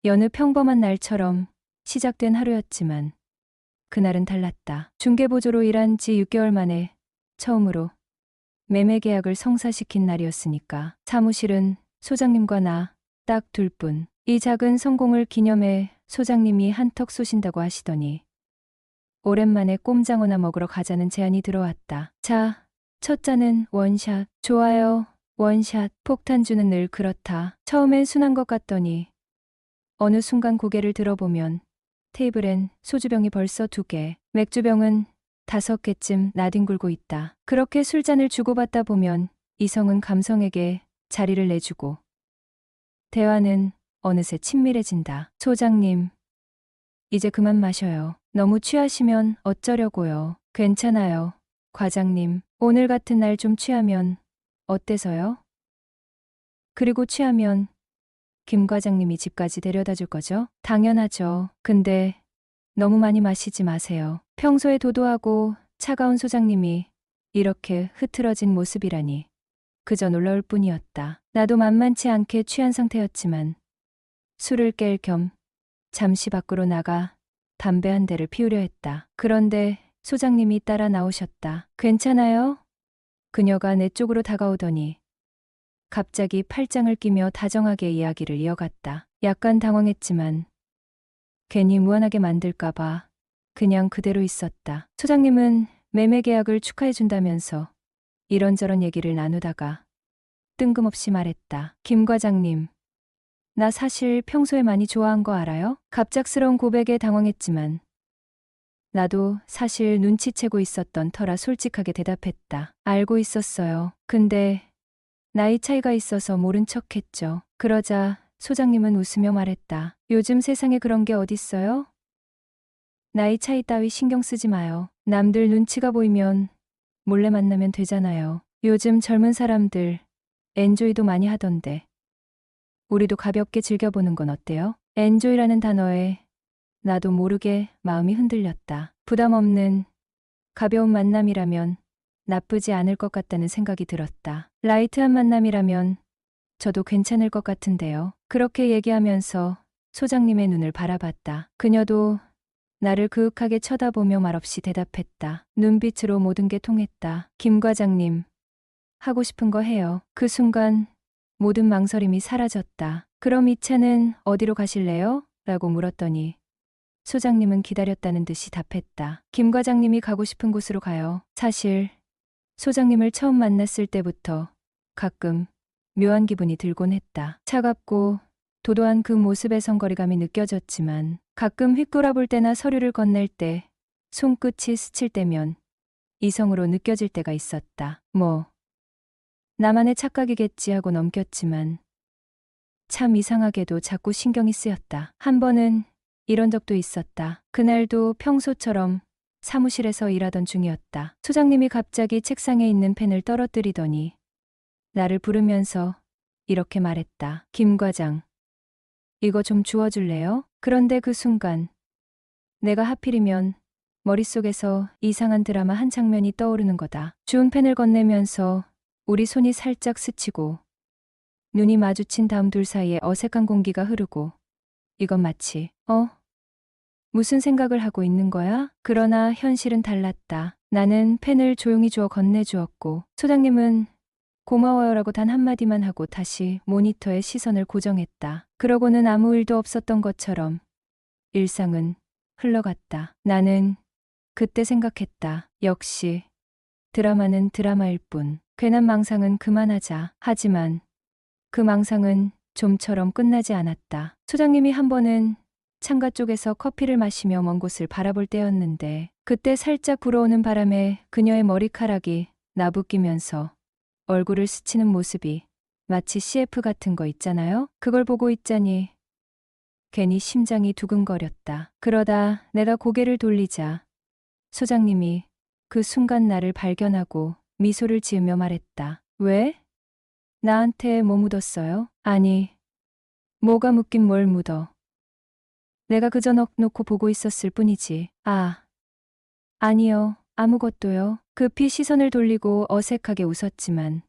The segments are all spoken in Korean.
여느 평범한 날처럼 시작된 하루였지만 그날은 달랐다. 중개보조로 일한 지 6개월 만에 처음으로 매매 계약을 성사시킨 날이었으니까. 사무실은 소장님과 나 딱 둘뿐. 이 작은 성공을 기념해 소장님이 한턱 쏘신다고 하시더니 오랜만에 꼼장어나 먹으러 가자는 제안이 들어왔다. 자, 첫 잔은 원샷. 좋아요. 원샷. 폭탄주는 늘 그렇다. 처음엔 순한 것 같더니 어느 순간 고개를 들어보면 테이블엔 소주병이 벌써 2개, 맥주병은 5개쯤 나뒹굴고 있다. 그렇게 술잔을 주고받다 보면 이성은 감성에게 자리를 내주고 대화는 어느새 친밀해진다. 소장님, 이제 그만 마셔요. 너무 취하시면 어쩌려고요. 괜찮아요. 과장님, 오늘 같은 날 좀 취하면 어때서요? 그리고 취하면 김 과장님이 집까지 데려다 줄 거죠? 당연하죠. 근데 너무 많이 마시지 마세요. 평소에 도도하고 차가운 소장님이 이렇게 흐트러진 모습이라니 그저 놀라울 뿐이었다. 나도 만만치 않게 취한 상태였지만 술을 깰 겸 잠시 밖으로 나가 담배 한 대를 피우려 했다. 그런데 소장님이 따라 나오셨다. 괜찮아요? 그녀가 내 쪽으로 다가오더니 갑자기 팔짱을 끼며 다정하게 이야기를 이어갔다. 약간 당황했지만 괜히 무안하게 만들까봐 그냥 그대로 있었다. 소장님은 매매 계약을 축하해준다면서 이런저런 얘기를 나누다가 뜬금없이 말했다. 김 과장님, 나 사실 평소에 많이 좋아한 거 알아요? 갑작스러운 고백에 당황했지만 나도 사실 눈치채고 있었던 터라 솔직하게 대답했다. 알고 있었어요. 근데 나이 차이가 있어서 모른 척했죠. 그러자 소장님은 웃으며 말했다. 요즘 세상에 그런 게 어딨어요? 나이 차이 따위 신경 쓰지 마요. 남들 눈치가 보이면 몰래 만나면 되잖아요. 요즘 젊은 사람들 엔조이도 많이 하던데 우리도 가볍게 즐겨보는 건 어때요? 엔조이라는 단어에 나도 모르게 마음이 흔들렸다. 부담 없는 가벼운 만남이라면 나쁘지 않을 것 같다는 생각이 들었다. 라이트한 만남이라면 저도 괜찮을 것 같은데요. 그렇게 얘기하면서 소장님의 눈을 바라봤다. 그녀도 나를 그윽하게 쳐다보며 말없이 대답했다. 눈빛으로 모든 게 통했다. 김 과장님, 하고 싶은 거 해요. 그 순간 모든 망설임이 사라졌다. 그럼 이 차는 어디로 가실래요? 라고 물었더니 소장님은 기다렸다는 듯이 답했다. 김 과장님이 가고 싶은 곳으로 가요. 사실 소장님을 처음 만났을 때부터 가끔 묘한 기분이 들곤 했다. 차갑고 도도한 그 모습에선 거리감이 느껴졌지만 가끔 휙 돌아볼 때나 서류를 건넬 때 손끝이 스칠 때면 이성으로 느껴질 때가 있었다. 뭐 나만의 착각이겠지 하고 넘겼지만 참 이상하게도 자꾸 신경이 쓰였다. 한 번은 이런 적도 있었다. 그날도 평소처럼 사무실에서 일하던 중이었다. 소장님이 갑자기 책상에 있는 펜을 떨어뜨리더니 나를 부르면서 이렇게 말했다. 김 과장, 이거 좀 주워줄래요? 그런데 그 순간 내가 하필이면 머릿속에서 이상한 드라마 한 장면이 떠오르는 거다. 주운 펜을 건네면서 우리 손이 살짝 스치고 눈이 마주친 다음 둘 사이에 어색한 공기가 흐르고 이건 마치 무슨 생각을 하고 있는 거야? 그러나 현실은 달랐다. 나는 펜을 조용히 주어 건네주었고 소장님은 고마워요라고 단 한마디만 하고 다시 모니터에 시선을 고정했다. 그러고는 아무 일도 없었던 것처럼 일상은 흘러갔다. 나는 그때 생각했다. 역시 드라마는 드라마일 뿐. 괜한 망상은 그만하자. 하지만 그 망상은 좀처럼 끝나지 않았다. 소장님이 한 번은 창가 쪽에서 커피를 마시며 먼 곳을 바라볼 때였는데 그때 살짝 불어오는 바람에 그녀의 머리카락이 나부끼면서 얼굴을 스치는 모습이 마치 CF 같은 거 있잖아요? 그걸 보고 있자니 괜히 심장이 두근거렸다. 그러다 내가 고개를 돌리자 소장님이 그 순간 나를 발견하고 미소를 지으며 말했다. 왜? 나한테 뭐 묻었어요? 아니, 뭐가 묻긴 뭘 묻어. 내가 그저 넋 놓고 보고 있었을 뿐이지. 아니요, 아무것도요. 급히 시선을 돌리고 어색하게 웃었지만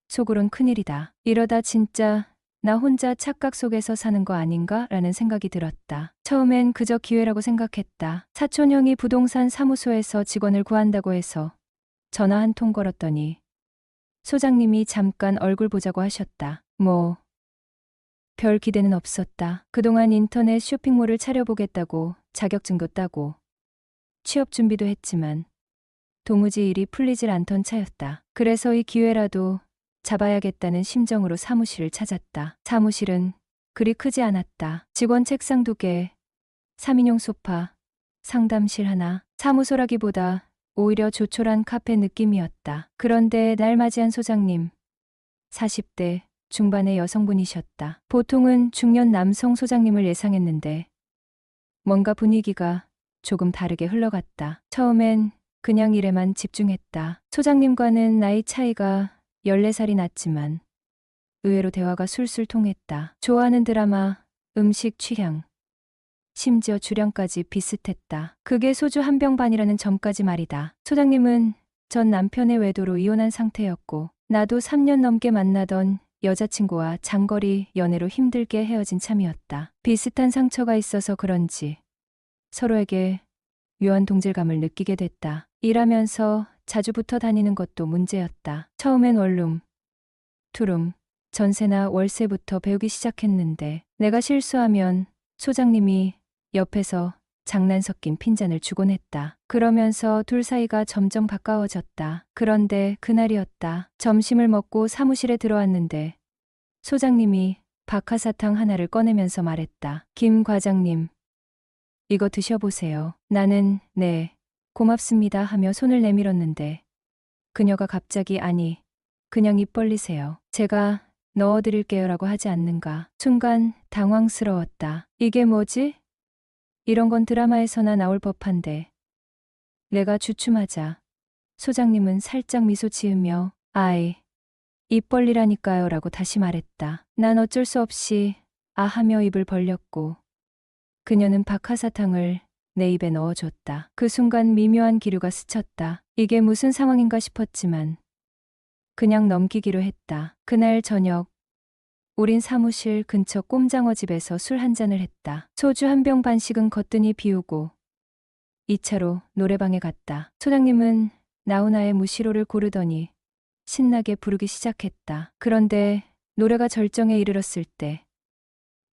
속으론 큰일이다. 이러다 진짜 나 혼자 착각 속에서 사는 거 아닌가? 라는 생각이 들었다. 처음엔 그저 기회라고 생각했다. 사촌 형이 부동산 사무소에서 직원을 구한다고 해서 전화 한 통 걸었더니 소장님이 잠깐 얼굴 보자고 하셨다. 별 기대는 없었다. 그동안 인터넷 쇼핑몰을 차려보겠다고 자격증도 따고 취업 준비도 했지만 도무지 일이 풀리질 않던 차였다. 그래서 이 기회라도 잡아야겠다는 심정으로 사무실을 찾았다. 사무실은 그리 크지 않았다. 직원 책상 2개, 3인용 소파, 상담실 하나, 사무소라기보다 오히려 조촐한 카페 느낌이었다. 그런데 날 맞이한 소장님, 40대 중반의 여성분이셨다. 보통은 중년 남성 소장님을 예상했는데 뭔가 분위기가 조금 다르게 흘러갔다. 처음엔 그냥 일에만 집중했다. 소장님과는 나이 차이가 14살이 났지만 의외로 대화가 술술 통했다. 좋아하는 드라마, 음식 취향, 심지어 주량까지 비슷했다. 그게 소주 한 병 반이라는 점까지 말이다. 소장님은 전 남편의 외도로 이혼한 상태였고 나도 3년 넘게 만나던 여자친구와 장거리 연애로 힘들게 헤어진 참이었다. 비슷한 상처가 있어서 그런지 서로에게 묘한 동질감을 느끼게 됐다. 일하면서 자주 붙어 다니는 것도 문제였다. 처음엔 원룸, 투룸, 전세나 월세부터 배우기 시작했는데 내가 실수하면 소장님이 옆에서 장난 섞인 핀잔을 주곤 했다. 그러면서 둘 사이가 점점 가까워졌다. 그런데 그날이었다. 점심을 먹고 사무실에 들어왔는데 소장님이 박하사탕 하나를 꺼내면서 말했다. 김 과장님, 이거 드셔보세요. 나는 네, 고맙습니다 하며 손을 내밀었는데 그녀가 갑자기 아니, 그냥 입 벌리세요. 제가 넣어드릴게요라고 하지 않는가. 순간 당황스러웠다. 이게 뭐지? 이런 건 드라마에서나 나올 법한데. 내가 주춤하자 소장님은 살짝 미소 지으며 아이, 입 벌리라니까요 라고 다시 말했다. 난 어쩔 수 없이 아 하며 입을 벌렸고 그녀는 박하사탕을 내 입에 넣어줬다. 그 순간 미묘한 기류가 스쳤다. 이게 무슨 상황인가 싶었지만 그냥 넘기기로 했다. 그날 저녁 우린 사무실 근처 꼼장어 집에서 술 한 잔을 했다. 소주 한 병 반씩은 거뜬히 비우고 2차로 노래방에 갔다. 소장님은 나훈아의 무시로를 고르더니 신나게 부르기 시작했다. 그런데 노래가 절정에 이르렀을 때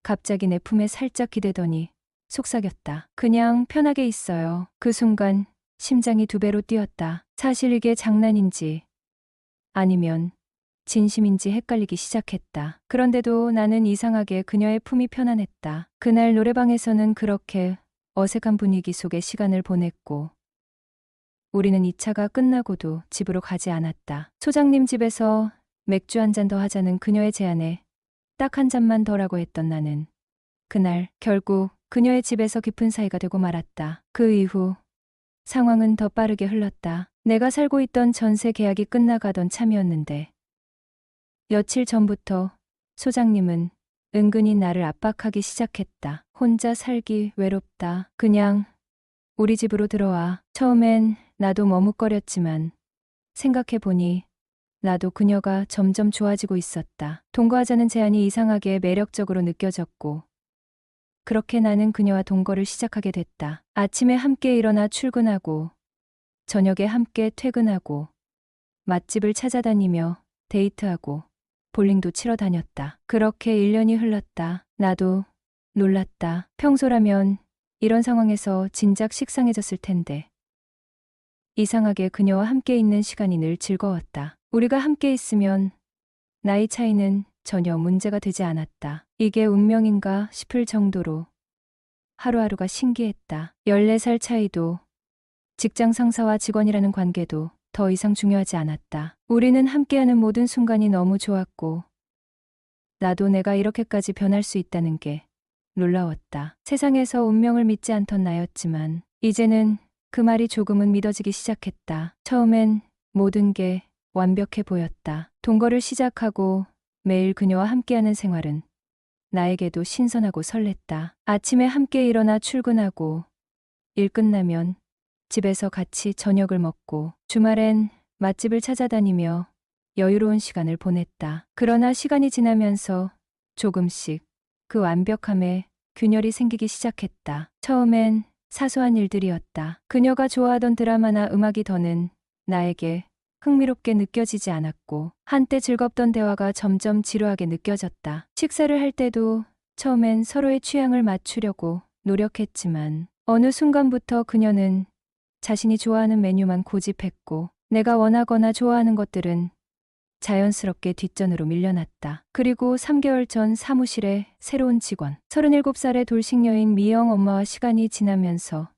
갑자기 내 품에 살짝 기대더니 속삭였다. 그냥 편하게 있어요. 그 순간 심장이 2배로 뛰었다. 사실 이게 장난인지 아니면 진심인지 헷갈리기 시작했다. 그런데도 나는 이상하게 그녀의 품이 편안했다. 그날 노래방에서는 그렇게 어색한 분위기 속에 시간을 보냈고 우리는 2차가 끝나고도 집으로 가지 않았다. 소장님 집에서 맥주 한 잔 더 하자는 그녀의 제안에 딱 한 잔만 더라고 했던 나는 그날 결국 그녀의 집에서 깊은 사이가 되고 말았다. 그 이후 상황은 더 빠르게 흘렀다. 내가 살고 있던 전세 계약이 끝나가던 참이었는데 며칠 전부터 소장님은 은근히 나를 압박하기 시작했다. 혼자 살기 외롭다. 그냥 우리 집으로 들어와. 처음엔 나도 머뭇거렸지만 생각해보니 나도 그녀가 점점 좋아지고 있었다. 동거하자는 제안이 이상하게 매력적으로 느껴졌고 그렇게 나는 그녀와 동거를 시작하게 됐다. 아침에 함께 일어나 출근하고 저녁에 함께 퇴근하고 맛집을 찾아다니며 데이트하고 볼링도 치러 다녔다. 그렇게 1년이 흘렀다. 나도 놀랐다. 평소라면 이런 상황에서 진작 식상해졌을 텐데 이상하게 그녀와 함께 있는 시간이 늘 즐거웠다. 우리가 함께 있으면 나이 차이는 전혀 문제가 되지 않았다. 이게 운명인가 싶을 정도로 하루하루가 신기했다. 14살 차이도 직장 상사와 직원이라는 관계도 더 이상 중요하지 않았다. 우리는 함께하는 모든 순간이 너무 좋았고 나도 내가 이렇게까지 변할 수 있다는 게 놀라웠다. 세상에서 운명을 믿지 않던 나였지만 이제는 그 말이 조금은 믿어지기 시작했다. 처음엔 모든 게 완벽해 보였다. 동거를 시작하고 매일 그녀와 함께하는 생활은 나에게도 신선하고 설렜다. 아침에 함께 일어나 출근하고 일 끝나면 집에서 같이 저녁을 먹고 주말엔 맛집을 찾아다니며 여유로운 시간을 보냈다. 그러나 시간이 지나면서 조금씩 그 완벽함에 균열이 생기기 시작했다. 처음엔 사소한 일들이었다. 그녀가 좋아하던 드라마나 음악이 더는 나에게 흥미롭게 느껴지지 않았고, 한때 즐겁던 대화가 점점 지루하게 느껴졌다. 식사를 할 때도 처음엔 서로의 취향을 맞추려고 노력했지만 어느 순간부터 그녀는 자신이 좋아하는 메뉴만 고집했고, 내가 원하거나 좋아하는 것들은 자연스럽게 뒷전으로 밀려났다. 그리고 3개월 전 사무실에 새로운 직원, 37살의 돌싱녀인 미영 엄마와 시간이 지나면서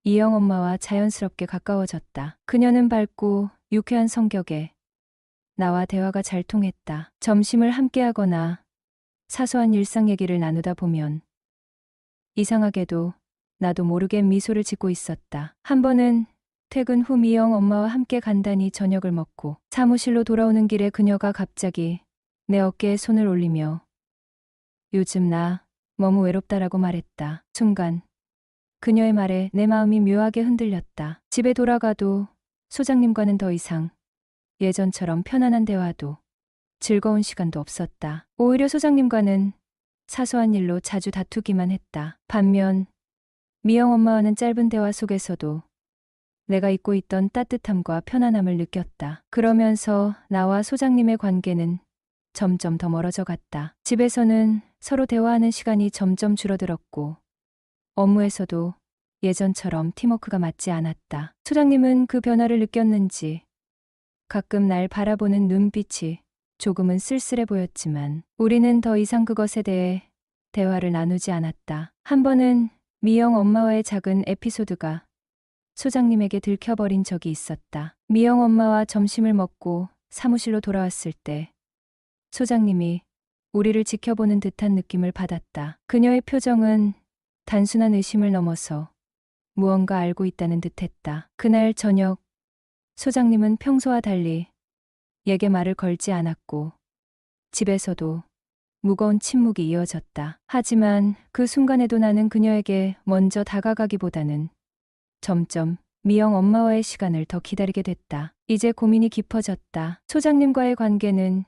이영 엄마와 자연스럽게 가까워졌다. 그녀는 밝고 유쾌한 성격에 나와 대화가 잘 통했다. 점심을 함께하거나 사소한 일상 얘기를 나누다 보면 이상하게도 나도 모르게 미소를 짓고 있었다. 한 번은 퇴근 후 미영 엄마와 함께 간단히 저녁을 먹고 사무실로 돌아오는 길에 그녀가 갑자기 내 어깨에 손을 올리며 요즘 나 너무 외롭다라고 말했다. 순간 그녀의 말에 내 마음이 묘하게 흔들렸다. 집에 돌아가도 소장님과는 더 이상 예전처럼 편안한 대화도 즐거운 시간도 없었다. 오히려 소장님과는 사소한 일로 자주 다투기만 했다. 반면 미영 엄마와는 짧은 대화 속에서도 내가 잊고 있던 따뜻함과 편안함을 느꼈다. 그러면서 나와 소장님의 관계는 점점 더 멀어져 갔다. 집에서는 서로 대화하는 시간이 점점 줄어들었고, 업무에서도 예전처럼 팀워크가 맞지 않았다. 소장님은 그 변화를 느꼈는지 가끔 날 바라보는 눈빛이 조금은 쓸쓸해 보였지만 우리는 더 이상 그것에 대해 대화를 나누지 않았다. 한 번은 미영 엄마와의 작은 에피소드가 소장님에게 들켜버린 적이 있었다. 미영 엄마와 점심을 먹고 사무실로 돌아왔을 때 소장님이 우리를 지켜보는 듯한 느낌을 받았다. 그녀의 표정은 단순한 의심을 넘어서 무언가 알고 있다는 듯했다. 그날 저녁 소장님은 평소와 달리 에게 말을 걸지 않았고 집에서도 무거운 침묵이 이어졌다. 하지만 그 순간에도 나는 그녀에게 먼저 다가가기보다는 점점 미영 엄마와의 시간을 더 기다리게 됐다. 이제 고민이 깊어졌다. 소장님과의 관계는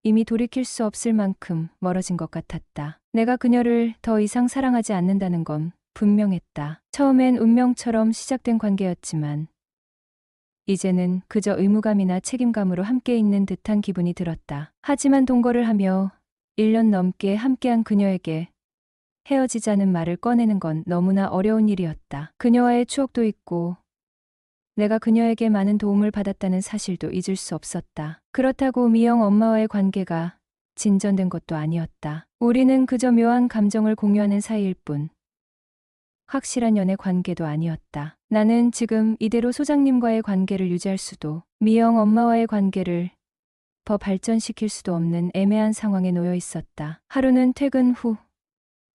이미 돌이킬 수 없을 만큼 멀어진 것 같았다. 내가 그녀를 더 이상 사랑하지 않는다는 건 분명했다. 처음엔 운명처럼 시작된 관계였지만 이제는 그저 의무감이나 책임감으로 함께 있는 듯한 기분이 들었다. 하지만 동거를 하며 1년 넘게 함께한 그녀에게 헤어지자는 말을 꺼내는 건 너무나 어려운 일이었다. 그녀와의 추억도 있고 내가 그녀에게 많은 도움을 받았다는 사실도 잊을 수 없었다. 그렇다고 미영 엄마와의 관계가 진전된 것도 아니었다. 우리는 그저 묘한 감정을 공유하는 사이일 뿐 확실한 연애 관계도 아니었다. 나는 지금 이대로 소장님과의 관계를 유지할 수도 미영 엄마와의 관계를 더 발전시킬 수도 없는 애매한 상황에 놓여 있었다. 하루는 퇴근 후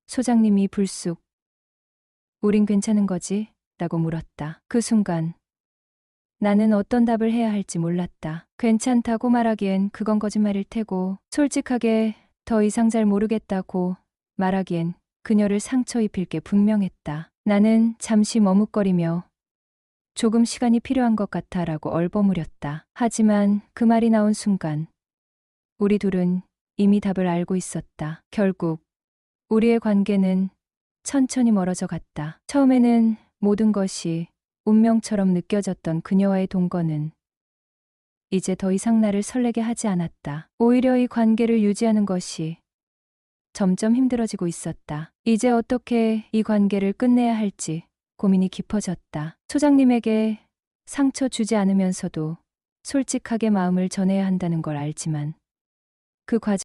소장님이 불쑥 "우린 괜찮은 거지?" 라고 물었다. 그 순간 나는 어떤 답을 해야 할지 몰랐다. 괜찮다고 말하기엔 그건 거짓말일 테고, 솔직하게 더 이상 잘 모르겠다고 말하기엔 그녀를 상처 입힐 게 분명했다. 나는 잠시 머뭇거리며 조금 시간이 필요한 것 같아 라고 얼버무렸다. 하지만 그 말이 나온 순간 우리 둘은 이미 답을 알고 있었다. 결국 우리의 관계는 천천히 멀어져 갔다. 처음에는 모든 것이 운명처럼 느껴졌던 그녀와의 동거는 이제 더 이상 나를 설레게 하지 않았다. 오히려 이 관계를 유지하는 것이 점점 힘들어지고 있었다. 이제 어떻게 이 관계를 끝내야 할지 고민이 깊어졌다. 소장님에게 상처 주지 않으면서도 솔직하게 마음을 전해야 한다는 걸 알지만 그 과정